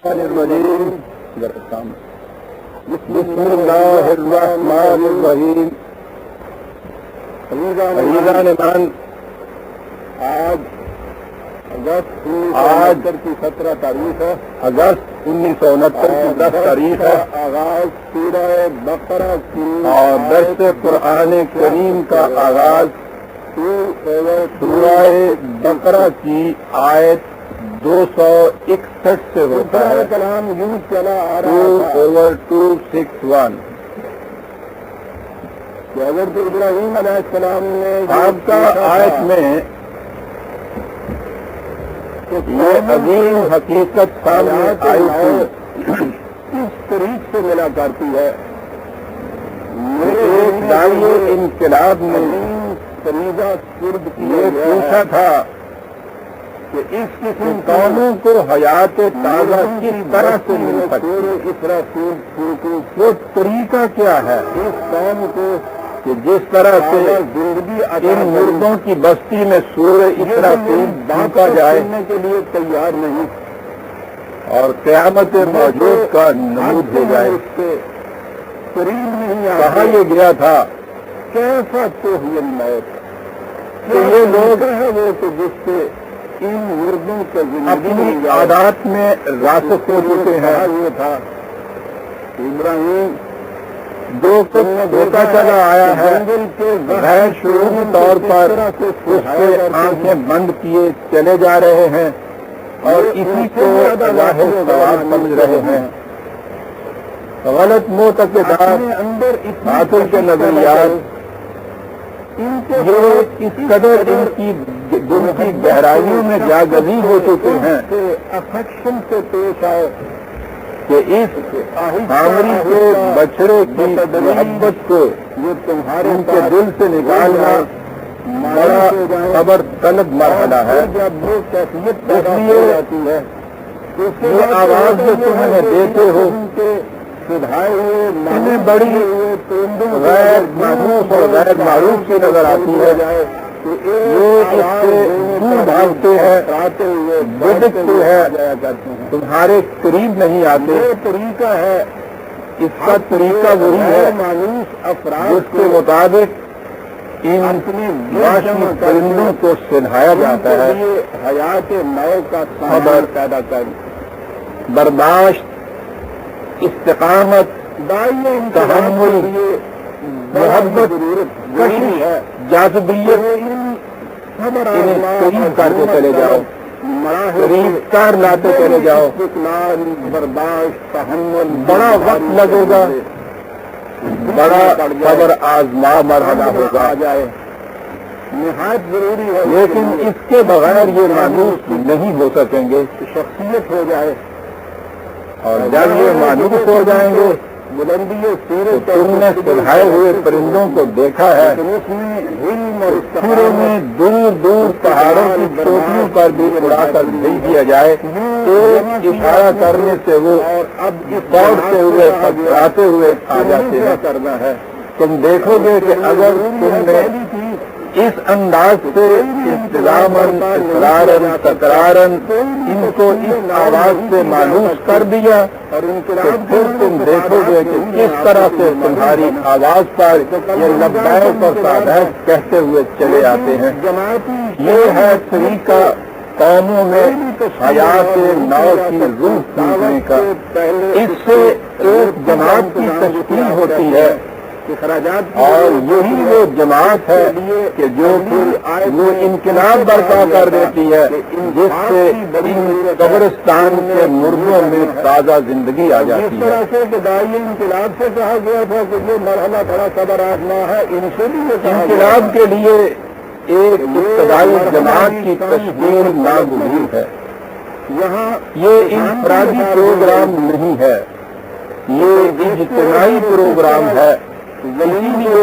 بسم اللہ الرحمن الرحیم. عزیزان ایمان، آج کی 17 تاریخ ہے، اگست 1969 کی 10 تاریخ ہے. آغاز سورہ بقرہ کی اور درس قرآن کریم کا آغاز سورہ بقرہ کی آیت 261 سے ہوتا ہے. کلام یوں چلا آ رہا ہے 261 کہ حضرت ابراہیم علیہ السلام نے آپ کا آیت میں یہ عظیم حقیقت سامنے آئی تھی، اس طریق سے ملا کرتی ہے. ایک دائیں انقلاب نے یہ پوچھا تھا کہ اس قسم قوموں کو حیات تازہ کس طرح سے مل سکتی ہے، وہ طریقہ کیا ہے اس قوم کو کہ جس طرح سے ان مردوں کی بستی میں سورج اسرافیل بانٹا جائے کے لیے تیار نہیں اور قیامت موجود کا نمود ہو جائے. اس سے قریب نہیں کہا یہ گیا تھا کیسا تو ہی موت کہ یہ لوگ ہیں وہ کہ جس سے ان مردوں کے اپنی عادات میں راسخ ہو چکے ہیں. یہ تھا ابراہیم جو کچھ دھوکہ چلا آیا ہے غیر شعوری طور پر اس کے آنکھیں بند کیے چلے جا رہے ہیں اور اسی کو ظاہر ثواب سمجھ رہے ہیں. غلط معتقدات باطل کے نظریات یہ اس قدر ان کی دل کی گہرائیوں میں جاگزی ہو چکے ہیں افیکشن سے پیش آئے کہ اس سامری کے بچڑے کی محبت کو ان کے دل سے نکالنا بڑا صبر طلب مرحلہ ہے. اس لیے یہ آواز جو تمہیں دیتے ہو انہیں بڑی غیر محمود اور غیر معروف کی نظر آتی ہے. یہ اس سے دور بھاگتے ہیں، بدکتے ہیں، تمہارے قریب نہیں آتے. یہ طریقہ ہے، اس کا طریقہ وہی ہے جس کے مطابق ان وحشی پرندوں کو سنہایا جاتا ہے. حیات نو کا صبر پیدا کر برداشت، استقامت، تحمل، محبت، کشش، جاذبیت انہیں قریب کرتے چلے جاؤ، قریب کر لاتے چلے جاؤ. برداشت، تحمل، بڑا وقت لگے گا، بڑا صبر آزما مرحلہ ہوگا جائے نہایت ضروری ہے، لیکن اس کے بغیر یہ مانوس نہیں ہو سکیں گے. شخصیت ہو جائے اور جب یہ مانوس ہو جائیں گے بلندی تو تم نے سلہائے ہوئے پرندوں کو دیکھا ہے. سورے میں دور دور پہاڑوں کی چوٹیوں پر بھی اڑا کر بھیج دیا جائے تو اشارہ کرنے سے وہ دوڑتے ہوئے پکڑاتے ہوئے آ جاتے ہیں. کرنا ہے تم دیکھو گے کہ اگر تم نے اس انداز سے استلامن، اصرارن، تکرارن ان کو اس آواز سے مانوس کر دیا تو پھر تم دیکھو گے کہ کس طرح سے تمہاری آواز پر یہ لبیک اور سعادت کہتے ہوئے چلے آتے ہیں. یہ ہے طریقہ قوموں میں حیات نو کی روح سیکھنے کا. اس سے ایک جماعت کی تشکیل ہوتی ہے اور یہی وہ جماعت ہے کہ جو پھر وہ انقلاب برپا کر دیتی ہے جس سے ان قبرستان کے مردوں میں تازہ زندگی آ جاتی ہے. دائی انقلاب سے کہا گیا تھا کہ یہ مرحلہ بڑا صبر آزما ہے. ان سے بھی انقلاب کے لیے ایک ابتدائی جماعت کی تشکیل ناگزیر ہے. یہاں یہ انفرادی پروگرام نہیں ہے، یہ اجتماعی پروگرام ہے. اسی لیے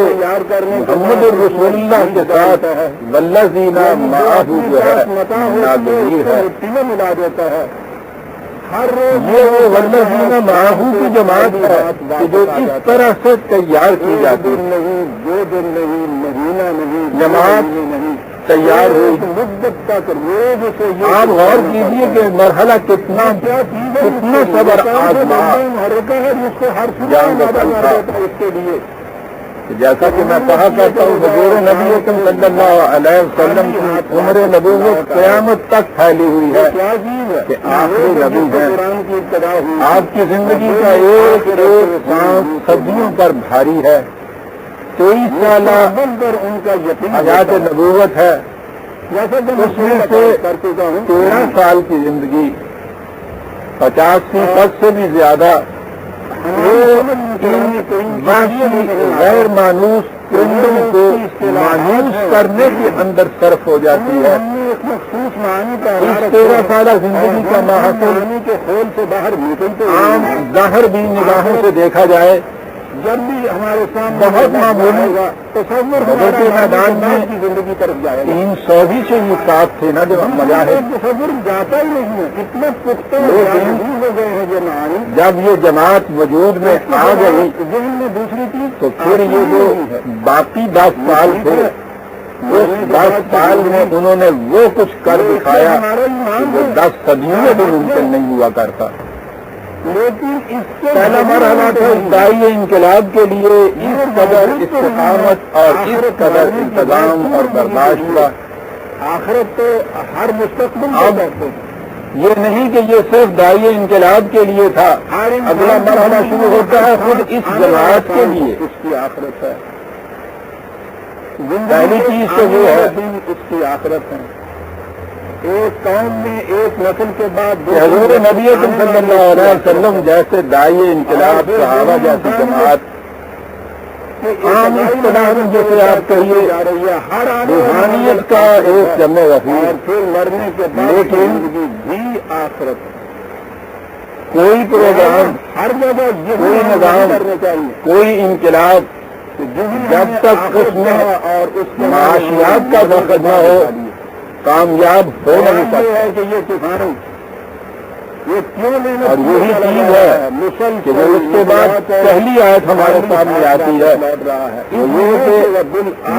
محمد رسول اللہ کے ساتھ والذین معہ جو ہے ناگزیر ہے. ملا دیتا ہے یہ وہ والذین معہ کی جماعت ہے کہ جو اس طرح سے تیار کی جاتی ہے. 2 دن نہیں، مہینہ نہیں، جماعت تیار ہوئی مدت تک روز سے آپ غور کیجیے کہ مرحلہ کتنا صبر آزما اس کے لیے جیسا کہ میں کہا کرتا ہوں حضور نبی اکرم صلی اللہ علیہ وسلم کی عمر نبوت قیامت تک پھیلی ہوئی ہے کہ آخری نبی ہے. آپ کی زندگی کا ایک سانس صدیوں پر بھاری ہے. 23 سالہ ان کا حیات نبوت ہے. اس میں سے 13 سال کی زندگی 50% سے بھی زیادہ غیر مانوس پرندوں کو مانوس کرنے کے اندر صرف ہو جاتی ہے. اس 13 سالہ زندگی کا محصول عام ظاہر بھی نگاہوں سے دیکھا جائے جب بھی ہمارے سامنے بہت معمولی تصور کے میدان میں زندگی طرف جائے 300 بھی سے یہ ساتھ تھے نا جو مجاہد تصور جاتا ہی نہیں ہے. اتنے پختہ ہو گئے ہیں جب یہ جماعت وجود میں آ گئی دوسری چیز تو پھر یہ جو باقی 10 سال تھے اس 10 سال میں انہوں نے وہ کچھ کر دکھایا جو 10 صدیوں میں بھی ممکن نہیں ہوا کرتا. لیکن اس پہلا مرحلہ تھا داعی انقلاب کے لیے اس قدر استقامت اور اس قدر انتظام اور برداشت کا. آخرت تو ہر مستقبل یہ نہیں کہ یہ صرف داعی انقلاب کے لیے تھا. اگلا مرحلہ شروع ہوتا ہے خود اس جماعت کے لیے اس کی آخرت ہے. پہلی چیز تو یہ ہے اس کی آخرت ہے. ایک قوم میں ایک نسل کے بعد حضور نبی اکرم صلی اللہ علیہ وسلم جیسے داعی انقلاب صحابہ جیسی جماعت عام اصطلاح جیسے آپ کہیے روحانیت کا ایک جمع وفیر پھر مرنے کے بعد لیکن بھی آخرت کوئی پروگرام ہر جگہ کوئی نظام کوئی انقلاب جب تک اس میں اور اس معاشیات کا وقت نہ ہو کامیاب ہو نہیں سکتا ہے کہ یہ کسانوں اور یہی چیز ہے کہ وہ اس کے بعد پہلی آیت ہمارے سامنے آتی ہے یہ کہ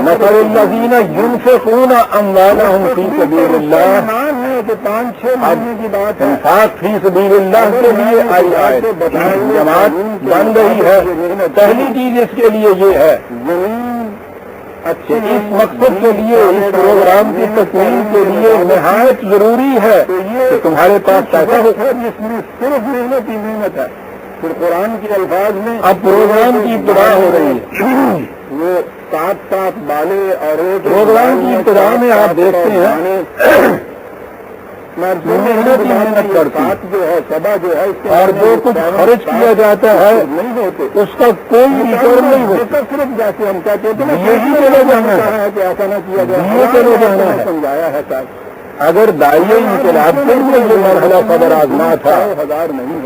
نصر الذین ينفقون اموالهم فی سبیل اللہ انفاق فی سبیل اللہ کے لیے آئی آیت جماعت بن رہی ہے. پہلی چیز اس کے لیے یہ ہے اس مقصد کے لیے اس پروگرام کی تکمیل کے لیے نہایت ضروری ہے کہ تمہارے پاس پیسہ ہو جس میں صرف محنت ہی محنت ہے. پھر قرآن کے الفاظ میں اب پروگرام کی ابتدا ہو رہی ہے. وہ 7 بالے اور پروگرام کی ابتدا میں آپ دیکھتے ہیں محنت کرتی جو ہے سبا جو ہے اور جو کچھ خرچ کیا جاتا ہے نہیں ہوتے اس کا کوئی ریٹرن نہیں ہوتا. صرف جیسے ہم کہتے ہیں یہی چلے جانا ہے کہ ایسا نہ کیا جائے چلے جانا ہے سمجھایا ہے صاحب. اگر داعی انقلاب کے لیے یہ مرحلہ صدر آزما تھا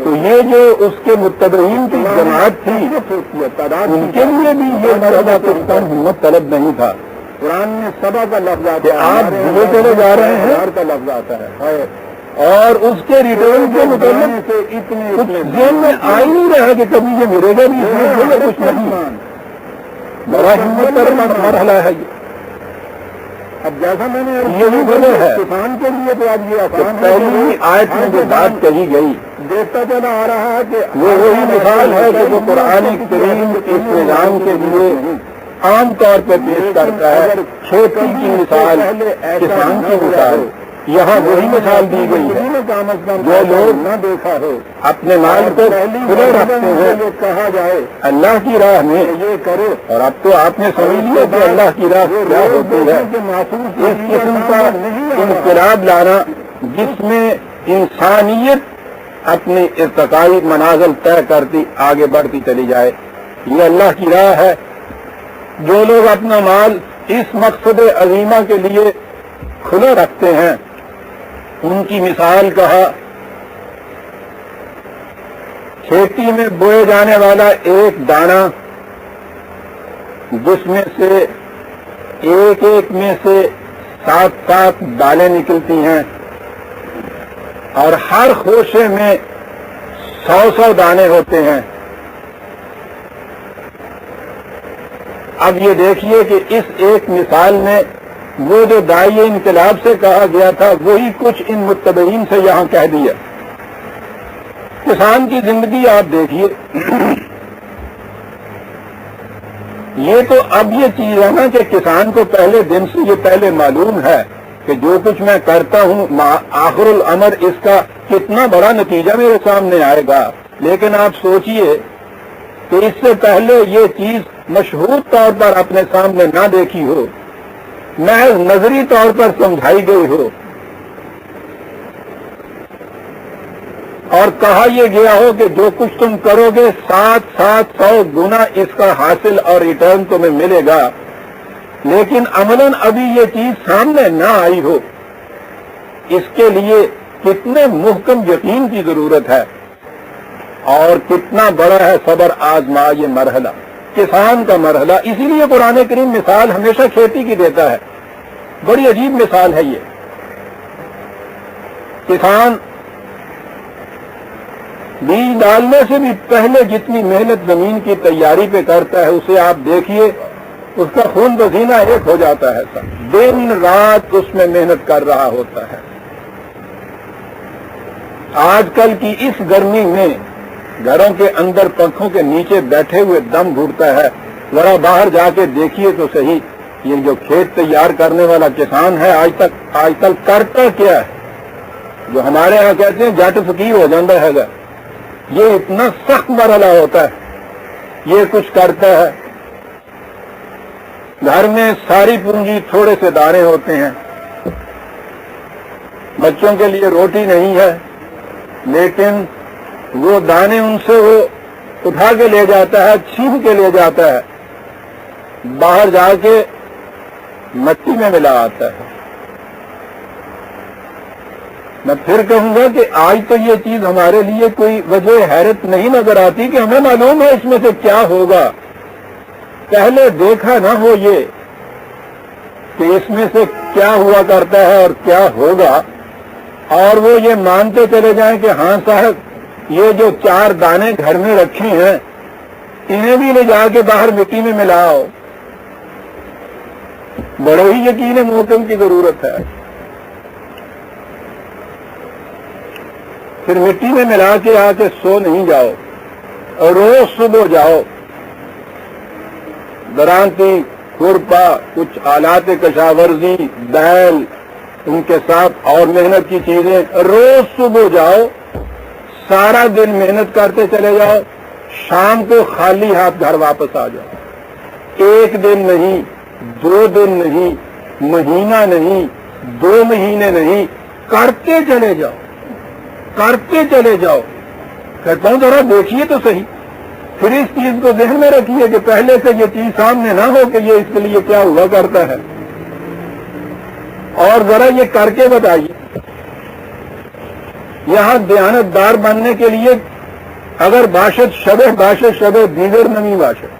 تو یہ جو اس کے متبعین کی جماعت تھی ان کے لیے بھی یہ مرحلہ کچھ کم ہمت طلب نہیں تھا. قرآن میں سبا کا لفظ آتا ہے آپ دھیرے چلے جا رہے ہیں کا لفظ آتا ہے اور اس کے ریٹرن کے متعلق اتنے ذہن میں آ ہی نہیں رہا کہ کبھی یہ ملے گا بھی کچھ نہیں. بڑا ہمت پر مرحلہ ہے یہ. اب جیسا میں نے یہی بولے ہے کسان کے لیے تو آج یہ پہلی آیت میں جو بات کہی گئی دیکھتا چلا آ رہا ہے کہ وہ وہی مثال ہے کہ جو قرآن کریم اس نظام کے لیے عام طور پہ پیش کرتا ہے. کھیتی کی مثال کسان کی مثال یہاں وہی مثال دی گئی ہے. جو لوگ نہ دیکھا ہو اپنے مال کو کھلے رکھتے ہیں کہا جائے اللہ کی راہ میں یہ کرو اور اب تو آپ نے سمجھ لیا کہ اللہ کی راہ کیا ہوتی ہے. اس قسم کا انقلاب لانا جس میں انسانیت اپنی ارتقائی منازل طے کرتی آگے بڑھتی چلی جائے یہ اللہ کی راہ ہے. جو لوگ اپنا مال اس مقصد عظیمہ کے لیے کھلا رکھتے ہیں ان کی مثال کہا کھیتی میں بوئے جانے والا ایک دانہ جس میں سے ایک میں سے 7 دالیں نکلتی ہیں اور ہر خوشے میں 100 دانے ہوتے ہیں. اب یہ دیکھیے کہ اس ایک مثال میں وہ جو داعی انقلاب سے کہا گیا تھا وہی کچھ ان متبعین سے یہاں کہہ دیا۔ کسان کی زندگی آپ دیکھیے، یہ تو اب یہ چیز ہے نا کہ کسان کو پہلے دن سے یہ پہلے معلوم ہے کہ جو کچھ میں کرتا ہوں آخر الامر اس کا کتنا بڑا نتیجہ میرے سامنے آئے گا۔ لیکن آپ سوچئے کہ اس سے پہلے یہ چیز مشہور طور پر اپنے سامنے نہ دیکھی ہو، محض نظری طور پر سمجھائی گئی ہو، اور کہا یہ گیا ہو کہ جو کچھ تم کرو گے 700 گنا اس کا حاصل اور ریٹرن تمہیں ملے گا، لیکن عملاً ابھی یہ چیز سامنے نہ آئی ہو، اس کے لیے کتنے محکم یقین کی ضرورت ہے اور کتنا بڑا ہے صبر آزما یہ مرحلہ، کسان کا مرحلہ۔ اسی لیے قرآن کریم مثال ہمیشہ کھیتی کی دیتا ہے، بڑی عجیب مثال ہے یہ۔ کسان بیج ڈالنے سے بھی پہلے جتنی محنت زمین کی تیاری پہ کرتا ہے اسے آپ دیکھیے، اس کا خون پسینہ ایک ہو جاتا ہے، سب دن رات اس میں محنت کر رہا ہوتا ہے۔ آج کل کی اس گرمی میں گھروں کے اندر پنکھوں کے نیچے بیٹھے ہوئے دم گھٹتا ہے، ذرا باہر جا کے دیکھیے تو صحیح، یہ جو کھیت تیار کرنے والا کسان ہے آج تک کرتا کیا ہے؟ جو ہمارے ہاں کہتے ہیں جٹ فقیر ہو جاتا ہے، یہ اتنا سخت مرحلہ ہوتا ہے، یہ کچھ کرتا ہے۔ گھر میں ساری پونجی تھوڑے سے دانے ہوتے ہیں، بچوں کے لیے روٹی نہیں ہے، لیکن وہ دانے ان سے وہ اٹھا کے لے جاتا ہے، چھین کے لے جاتا ہے، باہر جا کے مٹی میں ملا آتا ہے۔ میں پھر کہوں گا کہ آج تو یہ چیز ہمارے لیے کوئی وجہ حیرت نہیں نظر آتی کہ ہمیں معلوم ہے اس میں سے کیا ہوگا، پہلے دیکھا نہ ہو یہ کہ اس میں سے کیا ہوا کرتا ہے اور کیا ہوگا، اور وہ یہ مانتے چلے جائیں کہ ہاں صاحب یہ جو 4 دانے گھر میں رکھے ہیں انہیں بھی لے جا کے باہر مٹی میں ملاؤ۔ بڑے ہی یقین محکم کی ضرورت ہے۔ پھر مٹی میں ملا کے آ کے سو نہیں جاؤ، اور روز صبح جاؤ، درانتی، کھرپا، کچھ آلات کشاورزی، بیل، ان کے ساتھ اور محنت کی چیزیں، روز صبح جاؤ، سارا دن محنت کرتے چلے جاؤ، شام کو خالی ہاتھ گھر واپس آ جاؤ۔ 1 دن نہیں، 2 دن نہیں، مہینہ نہیں، 2 مہینے نہیں، کرتے چلے جاؤ، کرتے چلے جاؤ۔ کہتا ہوں ذرا دیکھیے تو صحیح، پھر اس چیز کو ذہن میں رکھیے کہ پہلے سے یہ چیز سامنے نہ ہو کہ یہ اس کے لیے کیا ہوا کرتا ہے، اور ذرا یہ کر کے بتائیے۔ یہاں دیانتدار بننے کے لیے اگر باشد شبہ دیگر نمی باشد،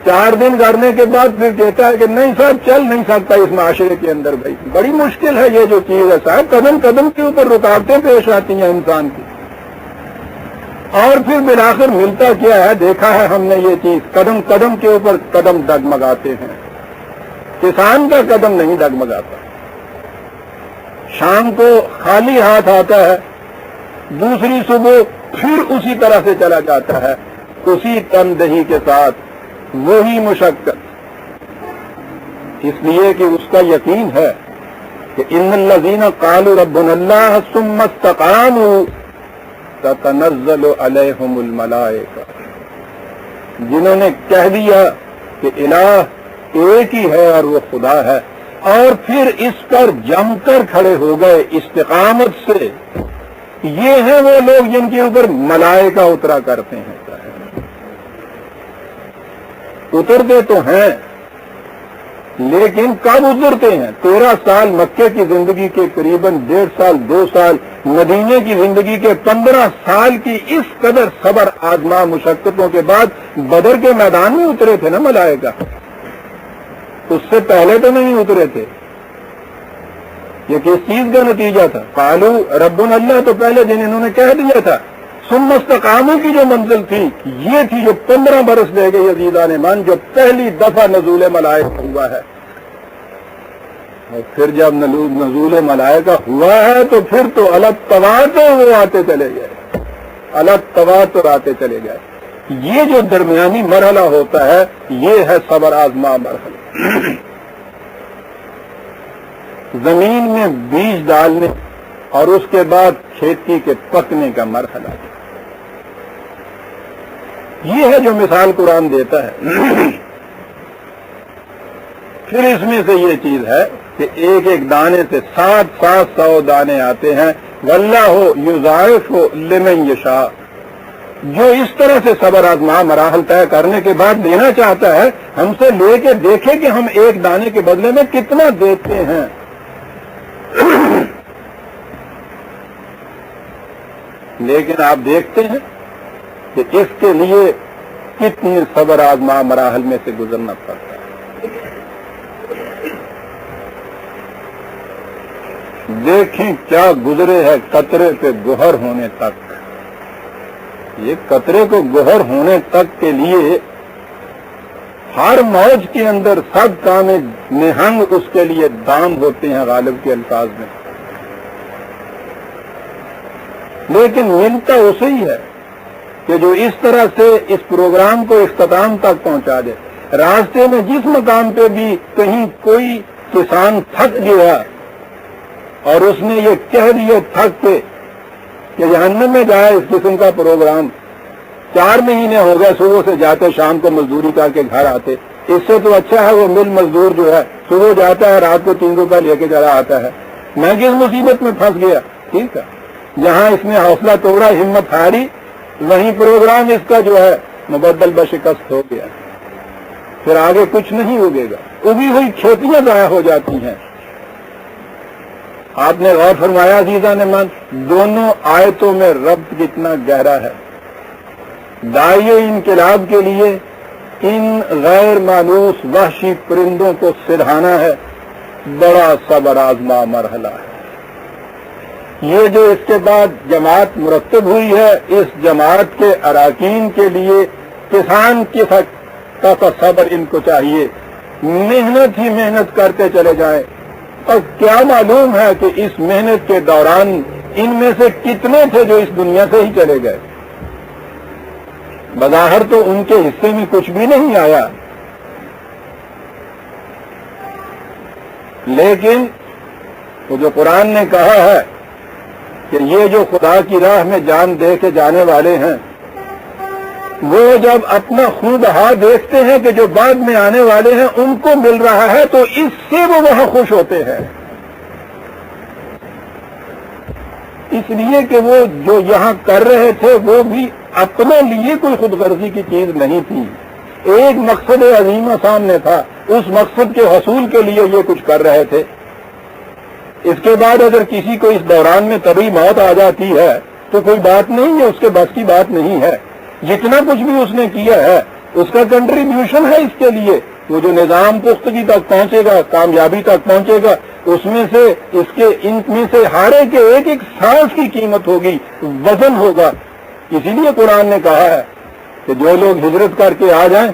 4 دن کرنے کے بعد پھر کہتا ہے کہ نہیں صاحب چل نہیں سکتا اس معاشرے کے اندر، بھائی بڑی مشکل ہے یہ جو چیز ہے صاحب، قدم قدم کے اوپر رکاوٹیں پیش آتی ہیں انسان کی، اور پھر بالآخر ملتا کیا ہے؟ دیکھا ہے ہم نے یہ چیز، قدم قدم کے اوپر قدم ڈگمگاتے ہیں۔ کسان کا قدم نہیں ڈگمگاتا، شام کو خالی ہاتھ آتا ہے، دوسری صبح پھر اسی طرح سے چلا جاتا ہے، اسی تندہی کے ساتھ، وہی مشقت، اس لیے کہ اس کا یقین ہے کہ ان الذین قالوا ربنا اللہ ثم استقاموا تتنزل علیہم الملائکہ، جنہوں نے کہہ دیا کہ الہ ایک ہی ہے اور وہ خدا ہے، اور پھر اس پر جم کر کھڑے ہو گئے استقامت سے، یہ ہیں وہ لوگ جن کے اوپر ملائکہ اترا کرتے ہیں۔ اترتے تو ہیں لیکن کب اترتے ہیں؟ 13 سال مکے کی زندگی کے قریباً 1.5 سال 2 سال، مدینے کی زندگی کے 15 سال کی اس قدر صبر آزما مشقتوں کے بعد بدر کے میدان میں اترے تھے نا ملائکہ، اس سے پہلے تو نہیں اترے تھے۔ یہ کس چیز کا نتیجہ تھا؟ قالوا ربنا اللہ تو پہلے دن انہوں نے کہہ دیا تھا، ثم استقاموا کی جو منزل تھی یہ تھی جو 15 برس لے گئی عزیزان من، جو پہلی دفعہ نزول ملائکہ ہوا ہے۔ اور پھر جب نزول ملائکہ ہوا ہے تو پھر تو الگ تواتر وہ آتے چلے گئے، الگ تواتر آتے چلے گئے. یہ جو درمیانی مرحلہ ہوتا ہے یہ ہے صبر آزما مرحلہ. زمین میں بیج ڈالنے اور اس کے بعد کھیتی کے پکنے کا مرحلہ، یہ ہے جو مثال قرآن دیتا ہے. پھر اس میں سے یہ چیز ہے کہ ایک ایک دانے سے 700 دانے آتے ہیں. واللہ یضاعف لمن یشاء. جو اس طرح سے صبر آزما مراحل طے کرنے کے بعد دینا چاہتا ہے ہم سے لے کے دیکھے کہ ہم ایک دانے کے بدلے میں کتنا دیتے ہیں. لیکن آپ دیکھتے ہیں کہ اس کے لیے کتنی صبر آزما مراحل میں سے گزرنا پڑتا ہے. دیکھیں کیا گزرے ہے قطرے پہ گوہر ہونے تک. یہ قطرے کو گوہر ہونے تک کے لیے ہر موج کے اندر سب کام نہنگ اس کے لیے دام ہوتے ہیں غالب کے الفاظ میں. لیکن ملتا اسے ہی ہے کہ جو اس طرح سے اس پروگرام کو اختتام تک پہنچا دے. راستے میں جس مقام پہ بھی کہیں کوئی کسان تھک گیا اور اس نے یہ کہہ دیا تھک کے کہ جہنم میں جائے اس قسم کا پروگرام، 4 مہینے ہو گئے صبح سے جاتے شام کو مزدوری کر کے گھر آتے. اس سے تو اچھا ہے وہ مل مزدور جو ہے صبح جاتا ہے رات کو 3 روپے لے کے چلا آتا ہے. میں کس مصیبت میں پھنس گیا. ٹھیک ہے، جہاں اس نے حوصلہ توڑا ہمت ہاری وہیں پروگرام اس کا جو ہے مبدل بشکست ہو گیا. پھر آگے کچھ نہیں ہوگے گا. اگی ہوئی کھیتیاں ضائع ہو جاتی ہیں. آپ نے غور فرمایا عزیزان من، دونوں آیتوں میں ربط کتنا گہرا ہے. داعی انقلاب کے لیے ان غیر مانوس وحشی پرندوں کو سرہانا ہے بڑا صبر آزما مرحلہ ہے. یہ جو اس کے بعد جماعت مرتب ہوئی ہے اس جماعت کے اراکین کے لیے کسان کا صبر ان کو چاہیے. محنت ہی محنت کرتے چلے جائیں. اور کیا معلوم ہے کہ اس محنت کے دوران ان میں سے کتنے تھے جو اس دنیا سے ہی چلے گئے. بظاہر تو ان کے حصے میں کچھ بھی نہیں آیا، لیکن وہ جو قرآن نے کہا ہے کہ یہ جو خدا کی راہ میں جان دے کے جانے والے ہیں وہ جب اپنا خون بہا دیکھتے ہیں کہ جو بعد میں آنے والے ہیں ان کو مل رہا ہے تو اس سے وہ وہاں خوش ہوتے ہیں. اس لیے کہ وہ جو یہاں کر رہے تھے وہ بھی اپنے لیے کوئی خود غرضی کی چیز نہیں تھی. ایک مقصد عظیمہ سامنے تھا، اس مقصد کے حصول کے لیے یہ کچھ کر رہے تھے. اس کے بعد اگر کسی کو اس دوران میں طبی موت آ جاتی ہے تو کوئی بات نہیں ہے، اس کے بس کی بات نہیں ہے. جتنا کچھ بھی اس نے کیا ہے اس کا کنٹریبیوشن ہے اس کے لیے. وہ جو نظام پختگی تک پہنچے گا، کامیابی تک پہنچے گا، اس میں سے ان میں سے ہر ایک ایک سانس کی قیمت ہوگی، وزن ہوگا. اسی لیے قرآن نے کہا ہے کہ جو لوگ ہجرت کر کے آ جائیں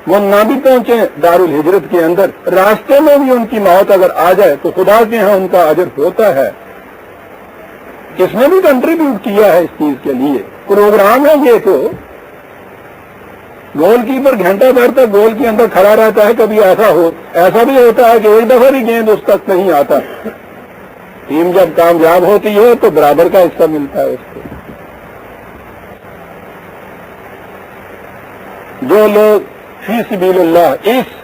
وہ نہ بھی پہنچیں دارالہجرت کے اندر، راستے میں بھی ان کی موت اگر آ جائے تو خدا کے ہاں ان کا اجر ہوتا ہے. اس نے بھی کنٹریبیوٹ کیا ہے اس چیز کے لیے. پروگرام ہے یہ تو. گول کیپر گھنٹہ بھر تک گول کے اندر کھڑا رہتا ہے. کبھی ایسا بھی ہوتا ہے کہ ایک دفعہ بھی گیند اس تک نہیں آتا. ٹیم جب کامیاب ہوتی ہے تو برابر کا حصہ ملتا ہے اس کو. جو لوگ فی سبیل اللہ اس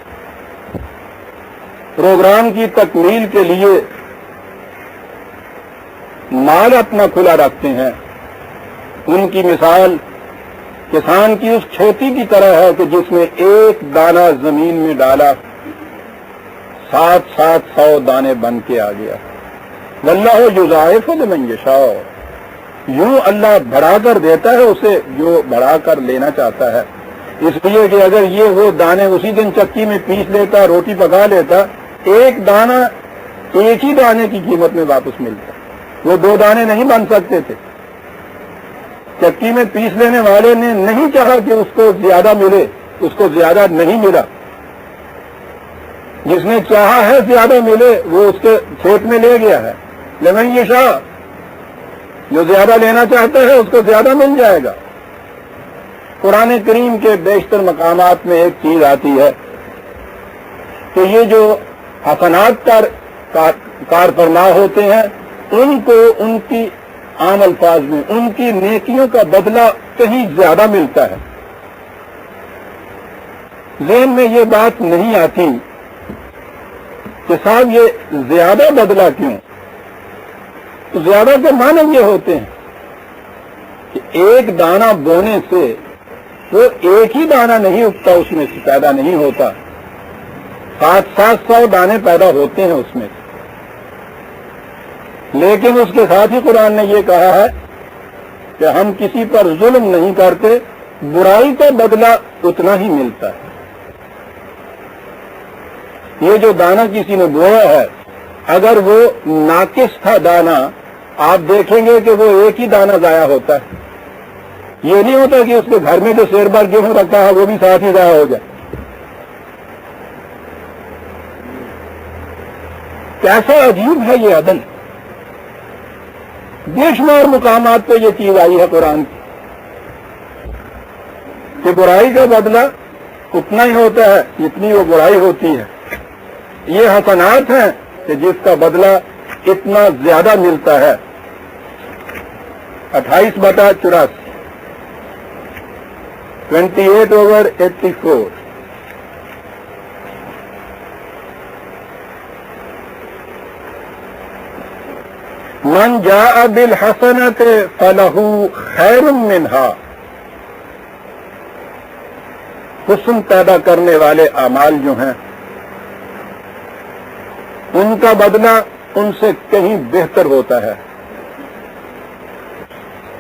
پروگرام کی تکمیل کے لیے مال اپنا کھلا رکھتے ہیں ان کی مثال کسان کی اس کھیتی کی طرح ہے کہ جس نے ایک دانہ زمین میں ڈالا 700 دانے بن کے آ گیا. واللہ یضاعف لمن یشاء. یوں اللہ بڑھا کر دیتا ہے اسے جو بڑھا کر لینا چاہتا ہے. اس لیے کہ اگر یہ وہ دانے اسی دن چکی میں پیس لیتا، روٹی پکا لیتا، ایک دانہ ایک ہی دانے کی قیمت میں واپس ملتا. وہ 2 دانے نہیں بن سکتے تھے. چکی میں پیس لینے والے نے نہیں چاہا کہ اس کو زیادہ ملے، اس کو زیادہ نہیں ملا. جس نے چاہا ہے زیادہ ملے وہ اس کے کھیت میں لے گیا ہے، لمن یشاء، جو زیادہ لینا چاہتا ہے اس کو زیادہ مل جائے گا۔ قرآن کریم کے بیشتر مقامات میں ایک چیز آتی ہے کہ یہ جو حسنات کار فرما ہوتے ہیں ان کو ان کی عام الفاظ میں ان کی نیکیوں کا بدلہ کہیں زیادہ ملتا ہے۔ ذہن میں یہ بات نہیں آتی کہ صاحب یہ زیادہ بدلہ کیوں؟ زیادہ کے معنی یہ ہوتے ہیں کہ ایک دانہ بونے سے وہ ایک ہی دانہ نہیں اگتا، اس میں سے پیدا نہیں ہوتا، 700 دانے پیدا ہوتے ہیں اس میں سے۔ لیکن اس کے ساتھ ہی قرآن نے یہ کہا ہے کہ ہم کسی پر ظلم نہیں کرتے، برائی کا بدلہ اتنا ہی ملتا ہے۔ یہ جو دانہ کسی نے بویا ہے اگر وہ ناقص تھا دانہ، آپ دیکھیں گے کہ وہ ایک ہی دانہ ضائع ہوتا ہے۔ یہ نہیں ہوتا کہ اس کے گھر میں جو سیر بھر گیہوں رکھا ہے وہ بھی ساتھ ہی ضائع ہو جائے۔ کیسا عجیب ہے یہ عدل! بے شمار مقامات پہ یہ چیز آئی ہے قرآن کی کہ برائی کا بدلہ اتنا ہی ہوتا ہے جتنی وہ برائی ہوتی ہے۔ یہ حسنات ہیں کہ جس کا بدلہ اتنا زیادہ ملتا ہے۔ 28/84، 28/84۔ من جاء بالحسنۃ فلہ خیر منہا، حسن پیدا کرنے والے اعمال جو ہیں ان کا بدلہ ان سے کہیں بہتر ہوتا ہے۔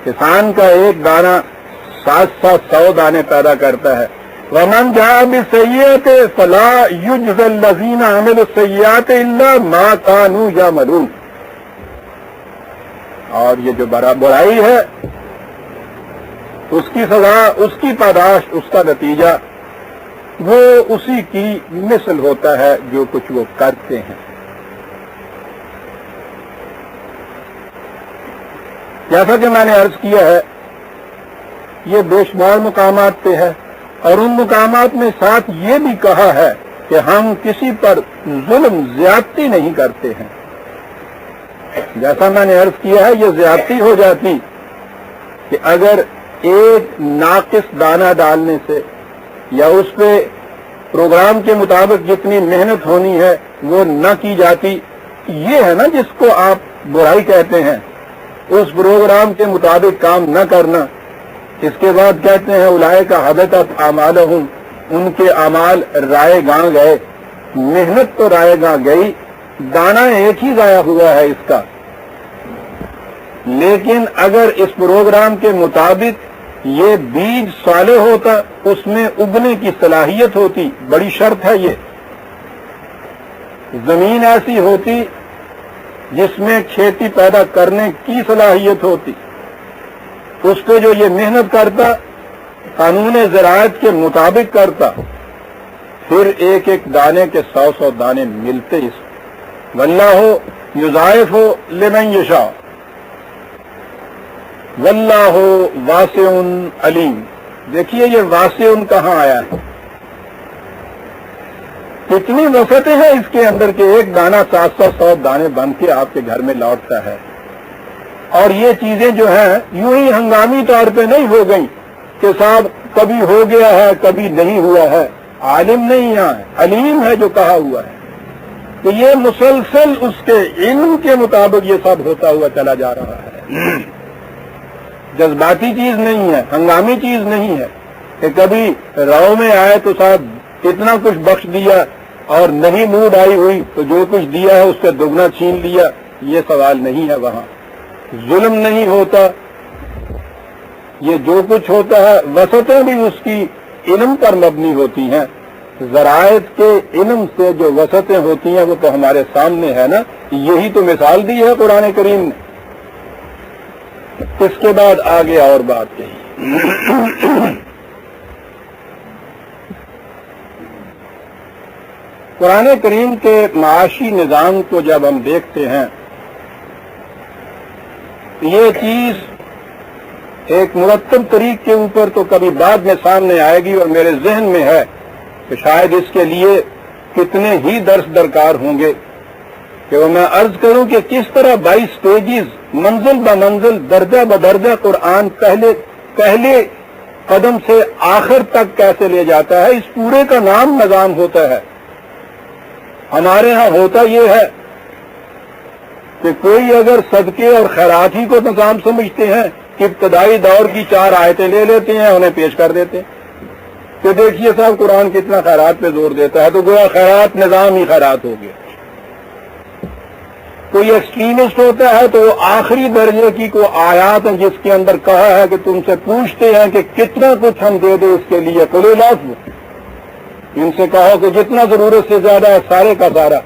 کسان کا ایک دانہ 700 دانے پیدا کرتا ہے۔ ومن جاء بالسیئۃ فلا یجزی الذین عملوا السیئات الا ما كانوا یعملون۔ اور یہ جو برائی ہے اس کی سزا، اس کی پاداش، اس کا نتیجہ وہ اسی کی مثل ہوتا ہے جو کچھ وہ کرتے ہیں۔ جیسا کہ میں نے عرض کیا ہے یہ بے شمار مقامات پہ ہے، اور ان مقامات میں ساتھ یہ بھی کہا ہے کہ ہم کسی پر ظلم زیادتی نہیں کرتے ہیں۔ جیسا میں نے عرض کیا ہے یہ زیادتی ہو جاتی کہ اگر ایک ناقص دانہ ڈالنے سے یا اس پہ پروگرام کے مطابق جتنی محنت ہونی ہے وہ نہ کی جاتی، یہ ہے نا جس کو آپ برائی کہتے ہیں، اس پروگرام کے مطابق کام نہ کرنا۔ اس کے بعد کہتے ہیں اولئک حبطت اعمالہم، ان کے اعمال رائے گاں گئے۔ محنت تو رائے گاں گئی، دانہ ایک ہی ضائع ہوا ہے اس کا۔ لیکن اگر اس پروگرام کے مطابق یہ بیج صالح ہوتا، اس میں اگنے کی صلاحیت ہوتی، بڑی شرط ہے یہ، زمین ایسی ہوتی جس میں کھیتی پیدا کرنے کی صلاحیت ہوتی، اس پہ جو یہ محنت کرتا قانون زراعت کے مطابق کرتا، پھر ایک ایک دانے کے 100 دانے ملتے اس کو۔ واللہ یضاعف لمن یشاء واللہ واسع علیم۔ دیکھیے یہ واسع کہاں آیا ہے، کتنی وسعتیں ہیں اس کے اندر کہ ایک دانہ 700 دانے بن کے آپ کے گھر میں لوٹتا ہے۔ اور یہ چیزیں جو ہیں یوں ہی ہنگامی طور پہ نہیں ہو گئی کہ صاحب کبھی ہو گیا ہے کبھی نہیں ہوا ہے، عالم نہیں یہاں ہے، علیم ہے جو کہا ہوا ہے، کہ یہ مسلسل اس کے علم کے مطابق یہ سب ہوتا ہوا چلا جا رہا ہے۔ جذباتی چیز نہیں ہے، ہنگامی چیز نہیں ہے کہ کبھی راؤ میں آئے تو صاحب اتنا کچھ بخش دیا اور نہیں موڈ آئی ہوئی تو جو کچھ دیا ہے اس سے دگنا چھین لیا، یہ سوال نہیں ہے۔ وہاں ظلم نہیں ہوتا، یہ جو کچھ ہوتا ہے وسعتیں بھی اس کی علم پر مبنی ہوتی ہیں۔ ذرائع کے علم سے جو وسعتیں ہوتی ہیں وہ تو ہمارے سامنے ہے نا، یہی تو مثال دی ہے قرآن کریم نے۔ اس کے بعد آگے اور بات کہی، قرآن کریم کے معاشی نظام کو جب ہم دیکھتے ہیں یہ چیز ایک مرتب طریق کے اوپر تو کبھی بعد میں سامنے آئے گی، اور میرے ذہن میں ہے کہ شاید اس کے لیے کتنے ہی درس درکار ہوں گے کہ وہ میں عرض کروں کہ کس طرح 22 سٹیجز منزل ب منزل درجہ بدرجہ قرآن پہلے قدم سے آخر تک کیسے لے جاتا ہے، اس پورے کا نام نظام ہوتا ہے۔ ہمارے ہاں ہوتا یہ ہے کہ کوئی اگر صدقے اور خیرات ہی کو نظام سمجھتے ہیں کہ ابتدائی دور کی 4 آیتیں لے لیتے ہیں، انہیں پیش کر دیتے ہیں کہ دیکھیے صاحب قرآن کتنا خیرات پہ زور دیتا ہے، تو گویا خیرات نظام ہی خیرات ہو گیا۔ کوئی ایکسٹریمسٹ ہوتا ہے تو وہ آخری درجے کی کوئی آیات ہیں جس کے اندر کہا ہے کہ تم سے پوچھتے ہیں کہ کتنا کچھ ہم دے دیں اس کے لیے، قل العفو، ان سے کہو کہ جتنا ضرورت سے زیادہ ہے سارے کا سارا،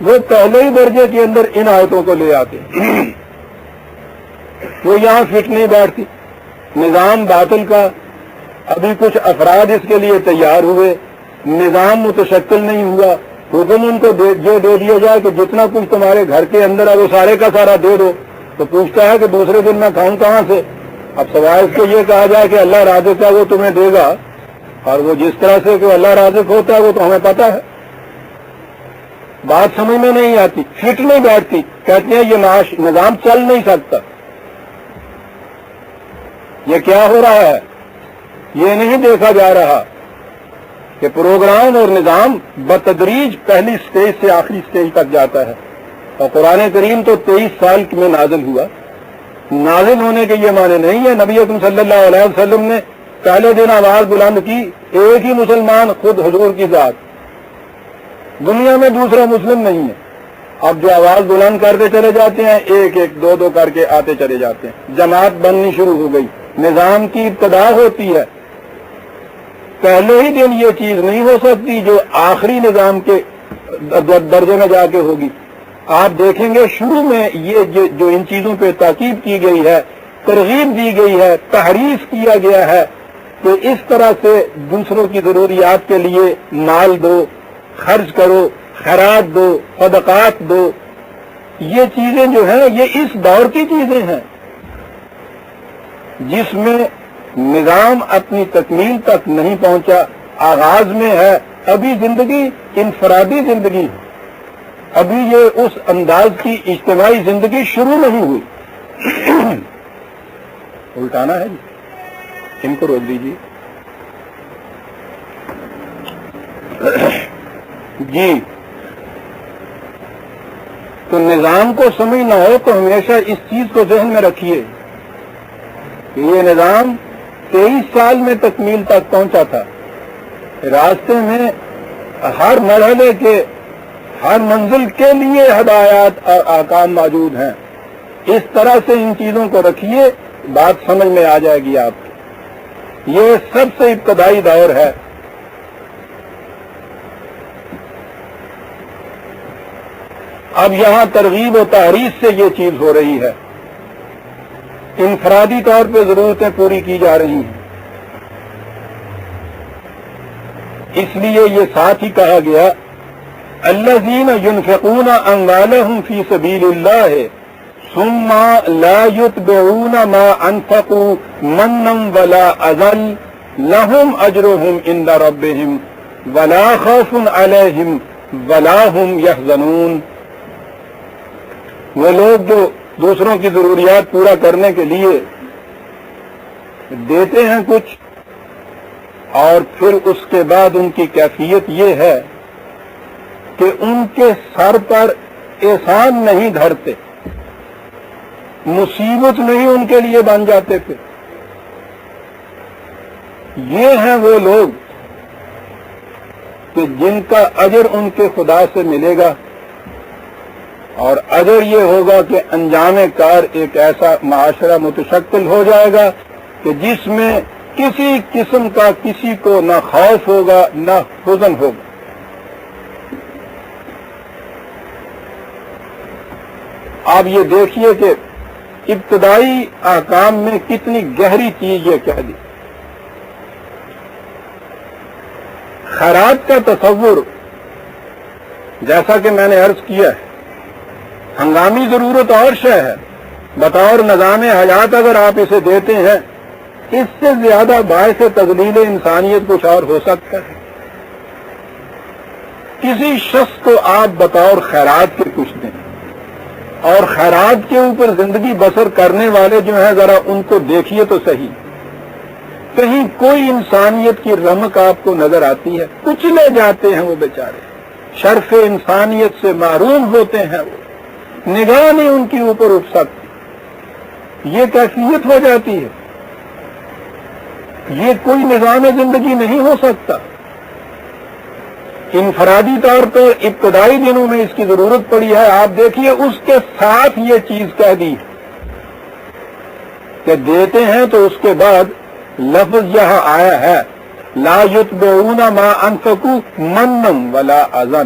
وہ پہلے ہی درجے کے اندر ان آیتوں کو لے آتے وہ یہاں فٹ نہیں بیٹھتی۔ نظام باطل کا ابھی کچھ افراد اس کے لیے تیار ہوئے، نظام متشکل نہیں ہوا، حکم ان کو جو دے دیا جائے کہ جتنا کچھ تمہارے گھر کے اندر ہے وہ سارے کا سارا دے دو، تو پوچھتا ہے کہ دوسرے دن میں کھاؤں کہاں سے؟ اب سوائے اس کو یہ کہا جائے کہ اللہ رازق ہے وہ تمہیں دے گا، اور وہ جس طرح سے کہ اللہ رازق ہوتا ہے وہ تو ہمیں پتا ہے۔ بات سمجھ میں نہیں آتی، فٹ نہیں بیٹھتی، کہتے ہیں یہ نظام چل نہیں سکتا۔ یہ کیا ہو رہا ہے؟ یہ نہیں دیکھا جا رہا کہ پروگرام اور نظام بتدریج پہلی سٹیج سے آخری سٹیج تک جاتا ہے، اور قرآن کریم تو 23 سال میں نازل ہوا۔ نازل ہونے کے یہ معنی نہیں ہے نبی اکرم صلی اللہ علیہ وسلم نے پہلے دن آواز بلند کی، ایک ہی مسلمان خود حضور کی ذات، دنیا میں دوسرا مسلم نہیں ہے۔ اب جو آواز بلند کرتے چلے جاتے ہیں، ایک ایک دو دو کر کے آتے چلے جاتے ہیں، جماعت بننی شروع ہو گئی، نظام کی ابتدا ہوتی ہے۔ پہلے ہی دن یہ چیز نہیں ہو سکتی جو آخری نظام کے درجے میں جا کے ہوگی۔ آپ دیکھیں گے شروع میں یہ جو ان چیزوں پہ تاکید کی گئی ہے، ترغیب دی گئی ہے، تحریف کیا گیا ہے کہ اس طرح سے دوسروں کی ضروریات کے لیے مال دو، خرچ کرو، خیرات دو، صدقات دو، یہ چیزیں جو ہیں یہ اس دور کی چیزیں ہیں جس میں نظام اپنی تکمیل تک نہیں پہنچا، آغاز میں ہے، ابھی زندگی انفرادی زندگی ہے، ابھی یہ اس انداز کی اجتماعی زندگی شروع نہیں ہوئی۔ الٹانا ہے ان کو روک دیجیے جی۔ تو نظام کو سمجھنا ہو تو ہمیشہ اس چیز کو ذہن میں رکھیے کہ یہ نظام 23 سال میں تکمیل تک پہنچا تھا۔ راستے میں ہر مرحلے کے ہر منزل کے لیے ہدایات اور احکام موجود ہیں۔ اس طرح سے ان چیزوں کو رکھیے، بات سمجھ میں آ جائے گی آپ کی۔ یہ سب سے ابتدائی دور ہے۔ اب یہاں ترغیب و تحریض سے یہ چیز ہو رہی ہے، انفرادی طور پہ ضرورتیں پوری کی جا رہی ہیں، اس لیے یہ ساتھ ہی کہا گیا الذین ينفقون اموالهم فی سبیل اللہ ثم لا يتبعون ما انفقوا منا ولا اذى لهم اجرهم عند ربهم ولا خوف علیہم ولا هم يحزنون۔ وہ لوگ جو دوسروں کی ضروریات پورا کرنے کے لیے دیتے ہیں کچھ، اور پھر اس کے بعد ان کی کیفیت یہ ہے کہ ان کے سر پر احسان نہیں دھرتے، مصیبت نہیں ان کے لیے بن جاتے پھر۔ یہ ہیں وہ لوگ کہ جن کا اجر ان کے خدا سے ملے گا، اور اجر یہ ہوگا کہ انجام کار ایک ایسا معاشرہ متشکل ہو جائے گا کہ جس میں کسی قسم کا کسی کو نہ خوف ہوگا نہ حزن ہوگا۔ آپ یہ دیکھیے کہ ابتدائی احکام میں کتنی گہری چیز یہ کہہ دی۔ خیرات کا تصور جیسا کہ میں نے عرض کیا ہے، ہنگامی ضرورت اور شے ہے، بطور نظام حیات اگر آپ اسے دیتے ہیں، اس سے زیادہ باعث تذلیل انسانیت کچھ اور ہو سکتا ہے؟ کسی شخص کو آپ بطور خیرات کے کچھ دیں، اور خیرات کے اوپر زندگی بسر کرنے والے جو ہیں ذرا ان کو دیکھیے تو صحیح، کہیں کوئی انسانیت کی رمق آپ کو نظر آتی ہے؟ کچلے جاتے ہیں وہ بیچارے، شرف انسانیت سے محروم ہوتے ہیں، وہ نگاہ نہیں ان کے اوپر اٹھ سکتی، یہ کیفیت ہو جاتی ہے، یہ کوئی نظام زندگی نہیں ہو سکتا۔ انفرادی طور پر ابتدائی دنوں میں اس کی ضرورت پڑی ہے، آپ دیکھیے اس کے ساتھ یہ چیز کہہ دی کہ دیتے ہیں، تو اس کے بعد لفظ یہاں آیا ہے لا یتبعون ما انفقوا منا ولا اذى۔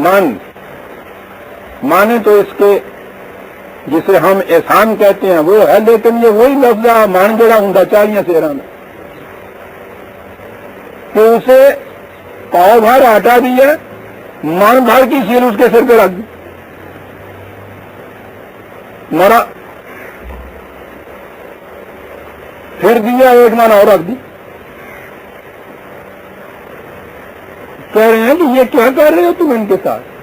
من مانے تو اس کے جسے ہم احسان کہتے ہیں وہ ہے، لیکن یہ وہی لفظ ہے مان جڑا ہوں چالیاں سیرا میں کہ اسے پاؤ بھر آٹا دیا، من بھر کی سیل اس کے سر پہ رکھ دی، مرا، پھر دیا ایک من اور رکھ دی۔ کہہ رہے ہیں کہ یہ کیا کر رہے ہو تم ان کے ساتھ؟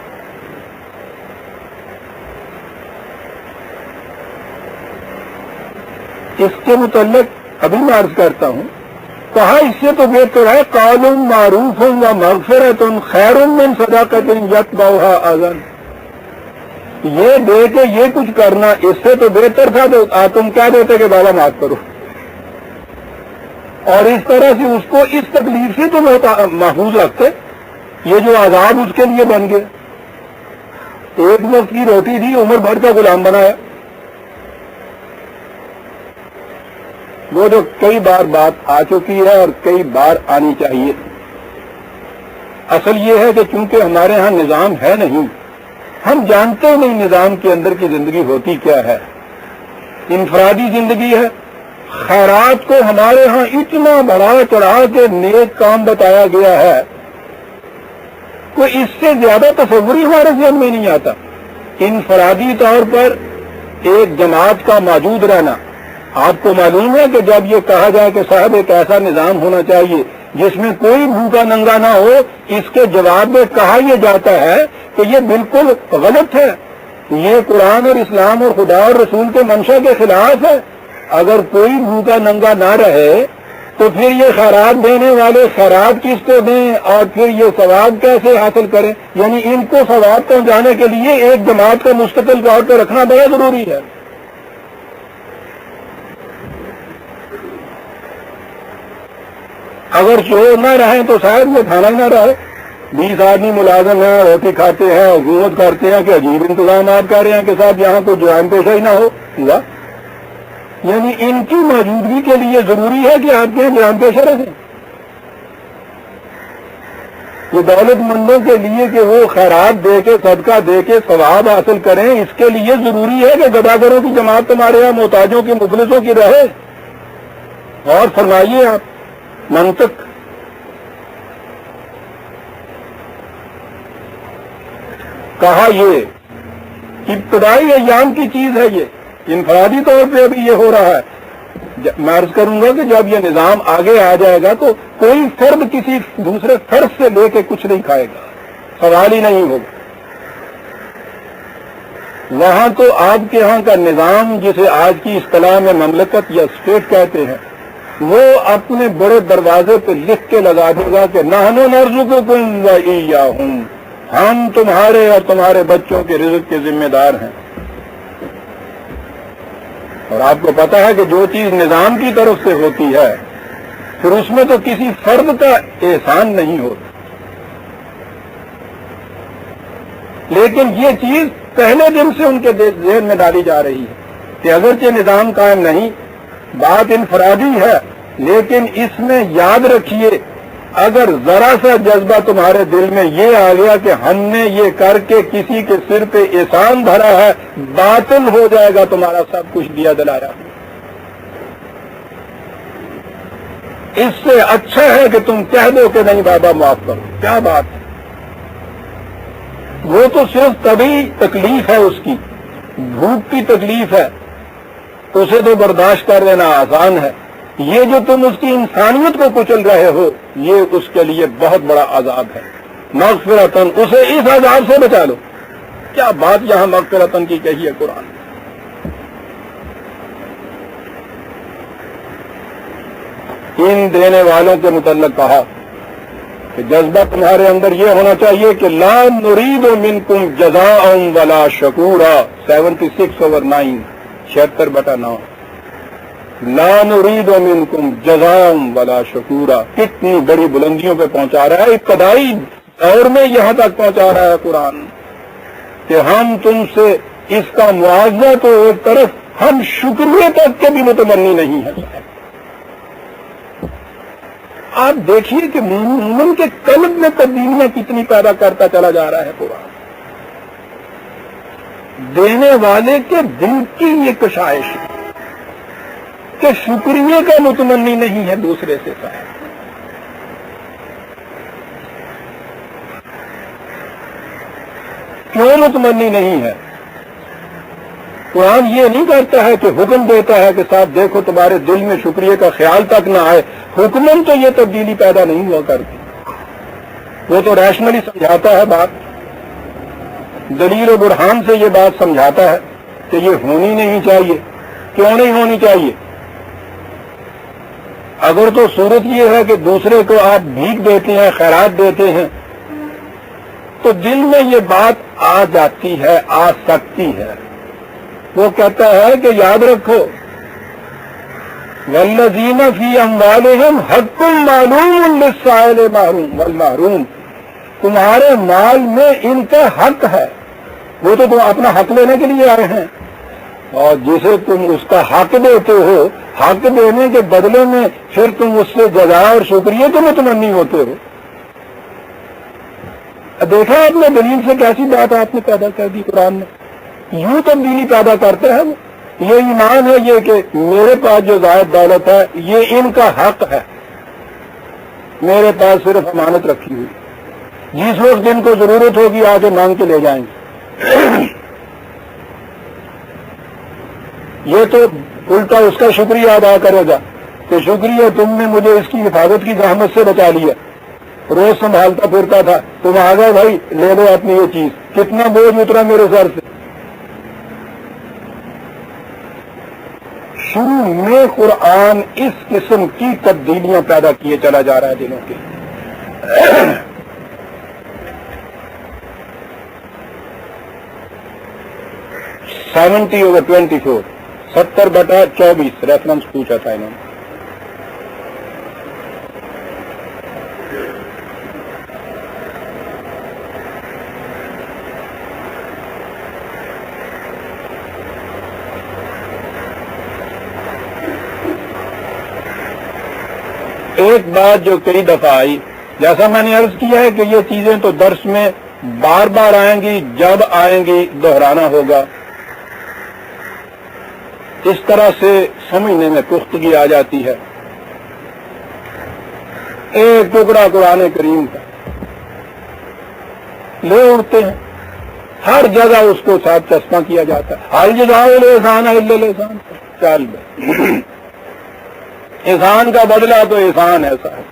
اس کے متعلق ابھی میں عرض کرتا ہوں، کہا اس سے تو بہتر ہے قول معروف و مغفرۃ خیر من صدقۃ یتبعها اذى۔ یہ دے کے یہ کچھ کرنا اس سے تو بہتر تھا تو تم کیا دیتے کہ بابا معاف کرو، اور اس طرح سے اس کو اس تکلیف سے تو محفوظ رکھتے۔ یہ جو عذاب اس کے لیے بن گئے، ایک وقت کی روٹی تھی، عمر بھر کا غلام بنایا۔ وہ جو کئی بار بات آ چکی ہے اور کئی بار آنی چاہیے، اصل یہ ہے کہ چونکہ ہمارے ہاں نظام ہے نہیں، ہم جانتے نہیں نظام کے اندر کی زندگی ہوتی کیا ہے، انفرادی زندگی ہے۔ خیرات کو ہمارے ہاں اتنا بڑا چڑھا کے نیک کام بتایا گیا ہے، کوئی اس سے زیادہ تصور ہی ہمارے ذہن میں نہیں آتا۔ انفرادی طور پر ایک جماعت کا موجود رہنا، آپ کو معلوم ہے کہ جب یہ کہا جائے کہ صاحب ایک ایسا نظام ہونا چاہیے جس میں کوئی بھوکا ننگا نہ ہو، اس کے جواب میں کہا یہ جاتا ہے کہ یہ بالکل غلط ہے، یہ قرآن اور اسلام اور خدا اور رسول کے منشا کے خلاف ہے۔ اگر کوئی بھوکا ننگا نہ رہے تو پھر یہ خیرات دینے والے خیرات کس کو دیں اور پھر یہ ثواب کیسے حاصل کریں؟ یعنی ان کو ثواب پہنچانے کے لیے ایک جماعت کا مستقل طور پہ رکھنا بڑا ضروری ہے۔ اگر چور نہ رہیں تو شاید وہ تھانہ نہ رہے۔ 20 آدمی ملازم ہیں، روٹی کھاتے ہیں، حکومت کرتے ہیں کہ عجیب انتظامات کر رہے ہیں کہ صاحب یہاں کوئی جرائم پیشہ ہی نہ ہو۔ یعنی ان کی موجودگی کے لیے ضروری ہے کہ آپ کے یہاں جرائم پیشہ رہیں۔ یہ دولت مندوں کے لیے کہ وہ خیرات دے کے صدقہ دے کے ثواب حاصل کریں، اس کے لیے ضروری ہے کہ گداگروں کی جماعت تمہارے یہاں محتاجوں کی مفلسوں کی رہے۔ اور فرمائیے آپ منطق، کہا یہ ابتدائی ایام کی چیز ہے، یہ انفرادی طور پہ ابھی یہ ہو رہا ہے۔ میں عرض کروں گا کہ جب یہ نظام آگے آ جائے گا تو کوئی فرد کسی دوسرے فرد سے لے کے کچھ نہیں کھائے گا، سوال ہی نہیں ہوگا۔ وہاں تو آپ کے ہاں کا نظام جسے آج کی اصطلاح میں مملکت یا اسٹیٹ کہتے ہیں، وہ اپنے بڑے دروازے پہ لکھ کے لگا دے گا کہ نحن نرزقکم وإیاہم، ہم تمہارے اور تمہارے بچوں کے رزق کے ذمہ دار ہیں۔ اور آپ کو پتا ہے کہ جو چیز نظام کی طرف سے ہوتی ہے پھر اس میں تو کسی فرد کا احسان نہیں ہوتا، لیکن یہ چیز پہلے دن سے ان کے ذہن میں ڈالی جا رہی ہے کہ اگرچہ نظام قائم نہیں، بات انفرادی ہے، لیکن اس میں یاد رکھیے اگر ذرا سا جذبہ تمہارے دل میں یہ آ گیا کہ ہم نے یہ کر کے کسی کے سر پہ احسان بھرا ہے، باطل ہو جائے گا تمہارا سب کچھ دیا دلایا۔ اس سے اچھا ہے کہ تم کہہ دو کہ نہیں بابا معاف کرو۔ کیا بات ہے، وہ تو صرف طبعی تکلیف ہے، اس کی بھوک کی تکلیف ہے، اسے تو برداشت کر لینا آسان ہے. یہ جو تم اس کی انسانیت کو کچل رہے ہو، یہ اس کے لیے بہت بڑا عذاب ہے. مغفرتن، اسے اس عذاب سے بچا لو. کیا بات یہاں مغفرتن کی کہی ہے قرآن. ان دینے والوں کے متعلق کہا کہ جذبہ تمہارے اندر یہ ہونا چاہیے کہ لا نرید منکم جزاء ولا شکورا. 76/9 76/9 لا نرید منکم جزاء ولا شکورا. کتنی بڑی بلندیوں پہ پہنچا رہا ہے، ابتدائی دور میں یہاں تک پہنچا رہا ہے قرآن کہ ہم تم سے اس کا معاوضہ تو ایک طرف، ہم شکریہ تک کے بھی متمنی نہیں ہے. آپ دیکھیے کہ مومن کے قلب میں تبدیلیاں کتنی پیدا کرتا چلا جا رہا ہے قرآن. دینے والے کے دل کی یہ کشائش ہے کہ شکریہ کا متمنی نہیں ہے دوسرے سے. صاحب کیوں متمنی نہیں ہے؟ قرآن یہ نہیں کرتا ہے کہ حکم دیتا ہے کہ صاحب دیکھو تمہارے دل میں شکریہ کا خیال تک نہ آئے. حکمن تو یہ تبدیلی پیدا نہیں ہوا کرتی. وہ تو ریشنلی سمجھاتا ہے بات، دلیل و برہان سے یہ بات سمجھاتا ہے کہ یہ ہونی نہیں چاہیے. کیوں نہیں ہونی چاہیے؟ اگر تو صورت یہ ہے کہ دوسرے کو آپ بھیک دیتے ہیں، خیرات دیتے ہیں، تو دل میں یہ بات آ جاتی ہے، آ سکتی ہے. وہ کہتا ہے کہ یاد رکھو والذین فی اموالہم حق معلوم للسائل والمحروم، تمہارے مال میں ان کا حق ہے. وہ تو تم اپنا حق لینے کے لیے آئے ہیں، اور جسے تم اس کا حق دیتے ہو، حق دینے کے بدلے میں پھر تم اس سے جزا اور شکریہ تو متمنی ہوتے ہو. دیکھا آپ نے دلیل سے کیسی بات آپ نے پیدا کر دی قرآن نے. یوں تبدیلی پیدا کرتے ہیں. یہ ایمان ہے یہ کہ میرے پاس جو زائد دولت ہے یہ ان کا حق ہے، میرے پاس صرف امانت رکھی ہوئی، جس وقت ان کو ضرورت ہوگی آ کے مانگ کے لے جائیں گے. یہ تو الٹا اس کا شکریہ ادا کرے گا کہ شکریہ تم نے مجھے اس کی حفاظت کی زحمت سے بچا لیا. روز سنبھالتا پھرتا تھا، تم آ گئے بھائی لے لو اپنی یہ چیز. کتنا بوجھ اترا میرے سر سے. شروع میں قرآن اس قسم کی تبدیلیاں پیدا کیے چلا جا رہا ہے دلوں کے. 70/24 70/24 ریفرنس پوچھا تھا انہوں نے. ایک بات جو کئی دفعہ آئی، جیسا میں نے عرض کیا ہے کہ یہ چیزیں تو درس میں بار بار آئیں گی، جب آئیں گی دہرانا ہوگا. اس طرح سے سمجھنے میں پختگی آ جاتی ہے. ایک ٹکڑا قرآن کریم کا لے اڑتے ہیں، ہر جگہ اس کو ساتھ چسپاں کیا جاتا ہے. حل جزاء الاحسان الا الاحسان. چل احسان کا بدلہ تو احسان ایسا ہے.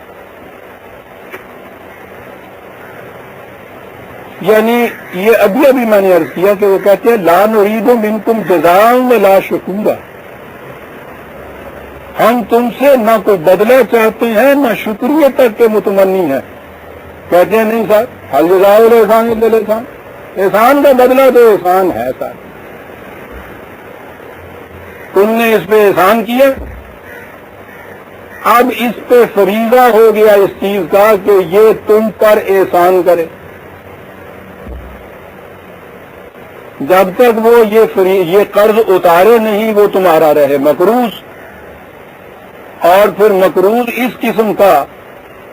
یعنی یہ ابھی میں نے عرض کیا کہ وہ کہتے ہیں لا نرید منکم جزاء ولا شکورا. ہم تم سے نہ کوئی بدلہ چاہتے ہیں نہ شکریہ تک کے متمنی ہیں. کہتے ہیں نہیں صاحب حل جزاء الاحسان الا الاحسان، احسان کا بدلہ تو احسان ہے صاحب. تم نے اس پہ احسان کیا، اب اس پہ فریضہ ہو گیا اس چیز کا کہ یہ تم پر احسان کرے. جب تک وہ یہ قرض اتارے نہیں وہ تمہارا رہے مقروض. اور پھر مقروض اس قسم کا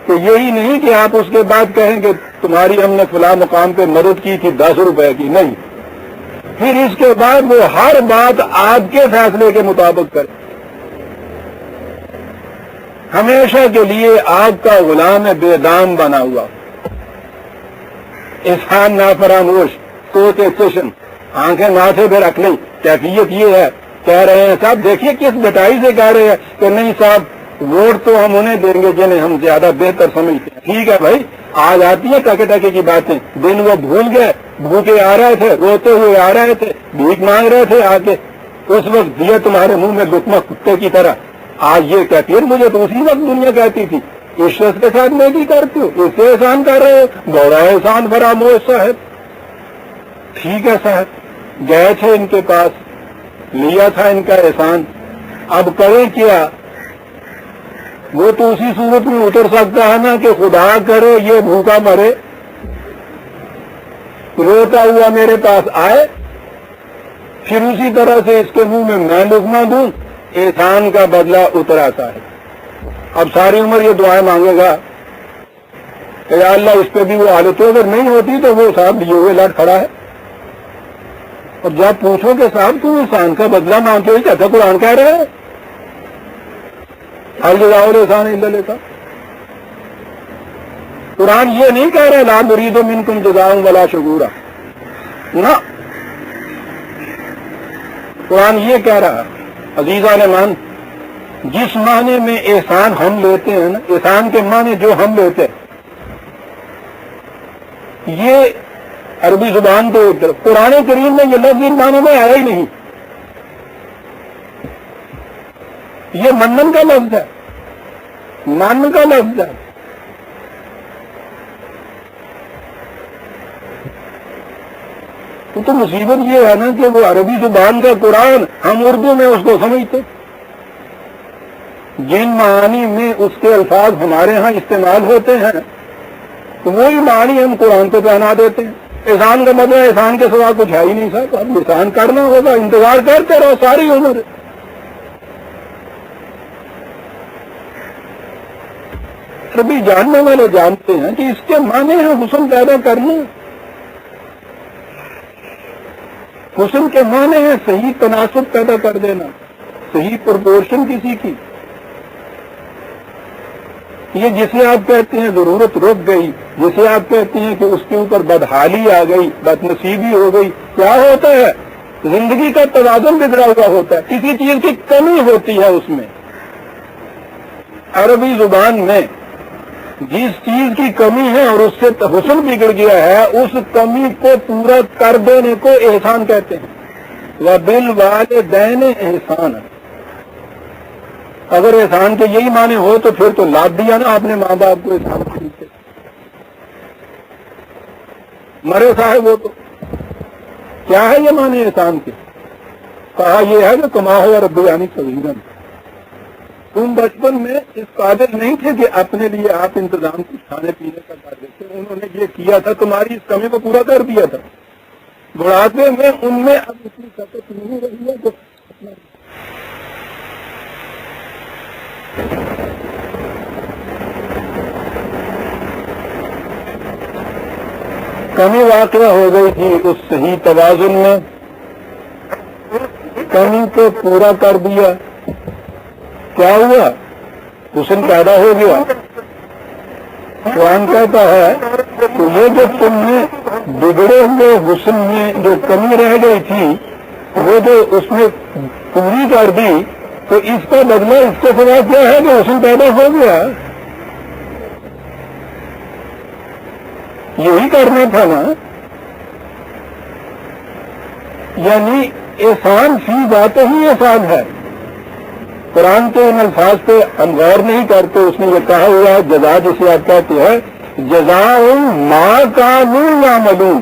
کہ یہی نہیں کہ آپ اس کے بعد کہیں کہ تمہاری ہم نے فلاں مقام پہ مدد کی تھی 10 روپے کی، نہیں، پھر اس کے بعد وہ ہر بات آپ کے فیصلے کے مطابق کرے. ہمیشہ کے لیے آپ کا غلام بے دام بنا ہوا. احسان نافراموش سوچ چشم آنکھیں ماتھے پہ رکھ لیں. کیفیت یہ ہے کہہ رہے ہیں صاحب دیکھیے کس بٹائی سے کہہ رہے ہیں کہ نہیں صاحب ووٹ تو ہم انہیں دیں گے جنہیں ہم زیادہ بہتر سمجھتے ہیں. ٹھیک ہے بھائی آ جاتی ہیں ٹکے ٹکے کی باتیں. دن وہ بھول گئے بھوکے آ رہے تھے روتے ہوئے آ رہے تھے بھیک مانگ رہے تھے آ کے اس وقت دیا تمہارے منہ میں لقمہ کتے کی طرح. آج یہ کہتی ہے مجھے تو اسی وقت دنیا کہتی تھی اس شخص کے ساتھ میں بھی کرتی ہوں اس سے احسان کر رہے ہو بڑا احسان فراموش صاحب. ٹھیک ہے صاحب گئے تھے ان کے پاس لیا تھا ان کا احسان اب کریں کیا. وہ تو اسی صورت میں اتر سکتا ہے نا کہ خدا کرے یہ بھوکا مرے روتا ہوا میرے پاس آئے پھر اسی طرح سے اس کے منہ میں لقمہ دوں. احسان کا بدلہ اترا صاحب. اب ساری عمر یہ دعائیں مانگے گا کہ یا اللہ اس پہ بھی وہ حالت اگر نہیں ہوتی تو وہ صاحب لیے ہوئے لٹ کھڑا ہے. اور جب پوچھو کہ صاحب تم احسان کا بدلہ مانگتے ہو کہتا قرآن کہہ رہے ہیں الجزاء الاحسان الا الاحسان. قرآن یہ نہیں کہہ رہے لا نرید منکم جزاء ولا شکورا نہ. قرآن یہ کہہ رہا عزیزان مان جس معنی میں احسان ہم لیتے ہیں نا احسان کے معنی جو ہم لیتے ہیں یہ عربی زبان تو قرآن کریم میں یہ لفظ ان معنی میں آیا ہی نہیں. یہ منن کا لفظ ہے من کا لفظ ہے. تو مصیبت یہ ہے نا کہ وہ عربی زبان کا قرآن ہم اردو میں اس کو سمجھتے جن معانی میں اس کے الفاظ ہمارے ہاں استعمال ہوتے ہیں تو وہی معنی ہم قرآن کو پہنا دیتے ہیں. احسان کا مطلب احسان کے سوا کچھ ہے ہی نہیں صاحب. اب احسان کرنا ہوگا انتظار کرتے رہو ساری عمر. عربی جاننے والے جانتے ہیں کہ اس کے معنی ہے حسن پیدا کرنا. حسن کے معنی ہے صحیح تناسب پیدا کر دینا صحیح پرپورشن کسی کی. یہ جسے آپ کہتے ہیں ضرورت رک گئی جسے آپ کہتے ہیں کہ اس کے اوپر بدحالی آ گئی بد نصیبی ہو گئی کیا ہوتا ہے زندگی کا توازن بگڑا ہوا ہوتا ہے کسی چیز کی کمی ہوتی ہے اس میں. عربی زبان میں جس چیز کی کمی ہے اور اس سے حسن بگڑ گیا ہے اس کمی کو پورا کر دینے کو احسان کہتے ہیں. وَبِالْوَالِدَيْنِ احسان. اگر احسان کے یہی معنی ہو تو پھر تو لاد دیا نا آپ نے ماں باپ کو احسان کے نیچے مرے صاحب. وہ تو کیا ہے یہ معنی احسان کے؟ کہا یہ ہے کہ کما ہوا ربیانی صغیرن. تم بچپن میں اس قابل نہیں تھے کہ اپنے لیے آپ انتظام کچھ کھانے پینے کا کر دیتے. انہوں نے یہ کیا تھا تمہاری اس کمی کو پورا کر دیا تھا. بڑھاپے میں ان میں اب اتنی طاقت نہیں رہی ہے کہ کمی واقع ہو گئی تھی اس صحیح توازن میں. کمی کو پورا کر دیا کیا ہوا حسن پیدا ہو گیا. قرآن کہتا ہے کہ یہ جو تم نے بگڑے ہوئے حسن میں جو کمی رہ گئی تھی وہ جو اس میں پوری کر دی تو اس کا بدلہ اس کے سوا کیا ہے کہ حسن پیدا ہو گیا. یہی کرنا تھا نا. یعنی احسان فی ذات ہی احسان ہے. قرآن کے ان الفاظ پہ ہم غور نہیں کرتے. اس نے یہ کہا ہوا ہے جزا جسے آپ کہتے ہیں جزاء ما کانوا یعملون.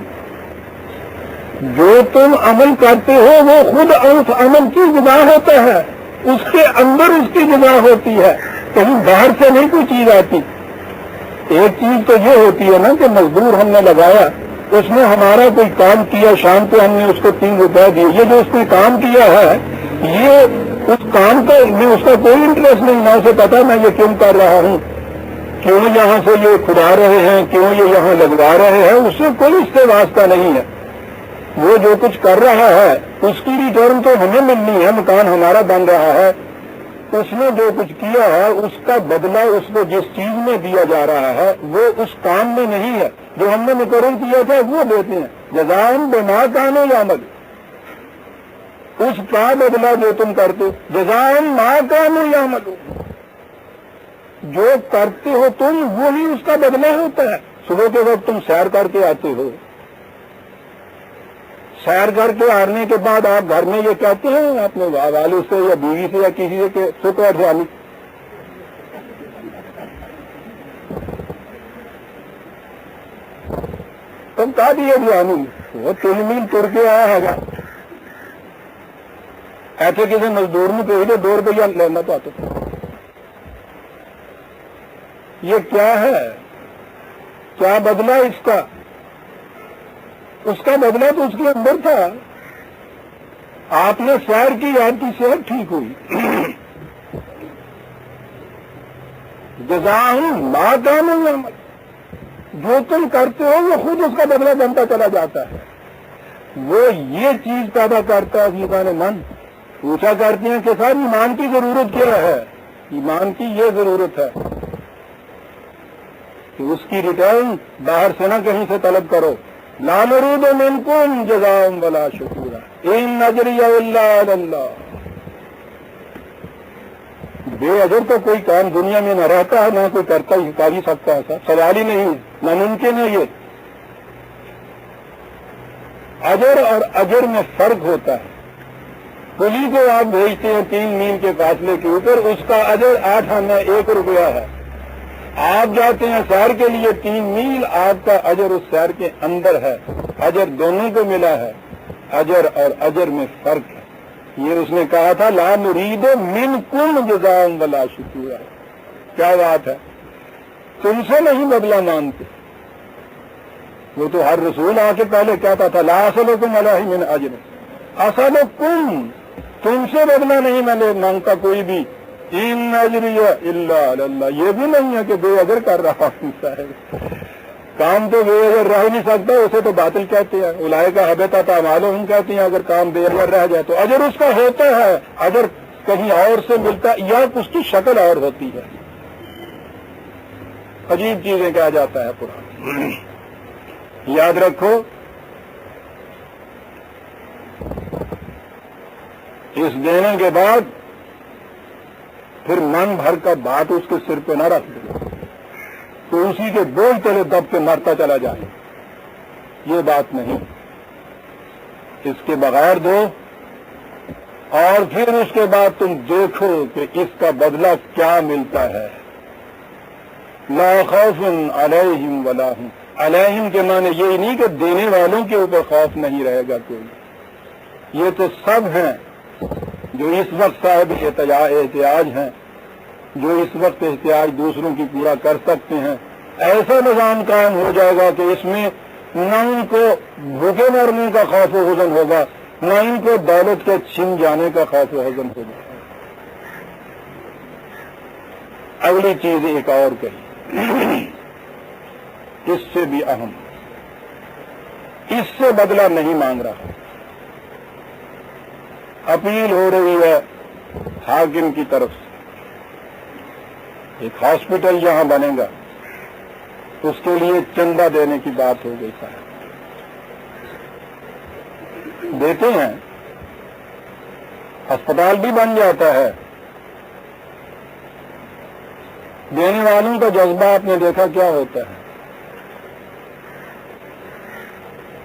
جو تم عمل کرتے ہو وہ خود اس عمل کی جزا ہوتا ہے. اس کے اندر اس کی جزا ہوتی ہے کہیں باہر سے نہیں کوئی چیز آتی. ایک چیز تو یہ ہوتی ہے نا کہ مزدور ہم نے لگایا اس نے ہمارا کوئی کام کیا شام کو ہم نے اس کو 3 روپے دیے. یہ جو اس نے کام کیا ہے یہ اس کام کا میں اس کا کوئی انٹرسٹ نہیں. نہ اسے پتا میں یہ کیوں کر رہا ہوں کیوں یہاں سے یہ کھدا رہے ہیں کیوں یہ یہاں لگوا رہے ہیں. اس سے کوئی اس سے واسطہ نہیں ہے. وہ جو کچھ کر رہا ہے اس کی ریٹرن تو ہمیں ملنی ہے. مکان ہمارا بن رہا ہے اس نے جو کچھ کیا ہے اس کا بدلہ اس کو جس چیز میں دیا جا رہا ہے وہ اس کام میں نہیں ہے جو ہم نے مقرر کیا تھا وہ دیتے ہیں. جزائن بما کانوا یعملون، اس کا بدلہ جو تم کرتے، جزائن ما کانوا یعملون، جو کرتے ہو تم وہی اس کا بدلہ ہوتا ہے. صبح کے وقت تم سیر کر کے آتے ہو، سیر کر کے آنے کے بعد آپ گھر میں یہ کہتے ہیں اپنے والد سے یا بیوی سے یا کسی سے کہ شکر جانی، تم کہا دیے جانی وہ 3 میل تر کے آیا ہے گا. ایسے کسی مزدور میں کہی تو 2 روپیہ لینا پاتا تھا. یہ کیا ہے؟ کیا بدلہ اس کا؟ اس کا بدلہ تو اس کے اندر تھا. آپ نے سیر کی، آپ کی صحت ٹھیک ہوئی. جزاء ما کانوا یعملون، جو تم کرتے ہو وہ خود اس کا بدلہ بنتا چلا جاتا ہے. وہ یہ چیز پیدا کرتا ہے انسان من. پوچھا کرتے ہیں کہ سر ایمان کی ضرورت کیا ہے؟ ایمان کی یہ ضرورت ہے کہ اس کی ریٹرن باہر سے نہ کہیں سے طلب کرو. لا نريد منكم جزاء ولا شكورا ان اجري الا على الله. بے اجر تو کوئی کام دنیا میں نہ رہتا ہے، نہ کوئی کرتا ہی کر ہی سکتا ہے. سر سوال ہی نہیں، ناممکن ہے. یہ اجر اور اجر میں فرق ہوتا ہے. کلی کو آپ بھیجتے ہیں 3 میل کے فاصلے کے اوپر، اس کا اجر 8 آنا 1 روپیہ ہے. آپ جاتے ہیں سیر کے لیے 3 میل، آپ کا اجر اس سیر کے اندر ہے. اجر دونوں کو ملا ہے، اجر اور اجر میں فرق ہے. یہ اس نے کہا تھا لا نريد منكم جزاء ولا شكورا. کیا بات ہے، تم سے نہیں بدلہ مانتے. وہ تو ہر رسول آ کے پہلے کہتا تھا لا اسألكم عليه من اجر اسألكم، تم سے بدلہ نہیں میں مانگتا کوئی بھی. ان اجری الا علی اللہ، یہ بھی نہیں ہے کہ بے اجر کر رہا ہوں. کام تو بے اجر رہ نہیں سکتا، اسے تو باطل کہتے ہیں. اولئک حبطت اعمالهم کہتے ہیں اگر کام بے اجر رہ جائے تو اجر اس کا ہوتا ہے. اجر کہیں اور سے ملتا یا اس کی شکل اور ہوتی ہے. عجیب چیزیں کہا جاتا ہے قرآن. یاد رکھو اس دینے کے بعد پھر من بھر کا بات اس کے سر پہ نہ رکھ دے تو اسی کے بول تلے دب کے مرتا چلا جائے. یہ بات نہیں. اس کے بغیر دو اور پھر اس کے بعد تم دیکھو کہ اس کا بدلہ کیا ملتا ہے. لا خوف علیہم ولا هم، علیہم کے معنی یہی نہیں کہ دینے والوں کے اوپر خوف نہیں رہے گا کوئی. یہ تو سب ہیں جو اس وقت صاحب احتیاج ہیں، جو اس وقت احتیاج دوسروں کی پورا کر سکتے ہیں. ایسا نظام قائم ہو جائے گا کہ اس میں نہ ان کو بھوکے مرنے کا خوف و حزن ہوگا، نہ ان کو دولت کے چھن جانے کا خوف و حزن ہوگا. اگلی چیز ایک اور کہی، اس سے بھی اہم، اس سے بدلہ نہیں مانگ رہا. اپیل ہو رہی ہے حاکم کی طرف سے، ایک ہاسپٹل جہاں بنے گا اس کے لیے چندہ دینے کی بات ہو گئی. دیتے ہیں، ہسپتال بھی بن جاتا ہے. دینے والوں کا جذبہ آپ نے دیکھا کیا ہوتا ہے.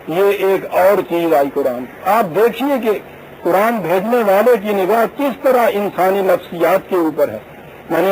یہ ایک اور چیز آئی قرآن. آپ دیکھیے کہ قرآن بھیجنے والے کی نگاہ کس طرح انسانی نفسیات کے اوپر ہے. میں نے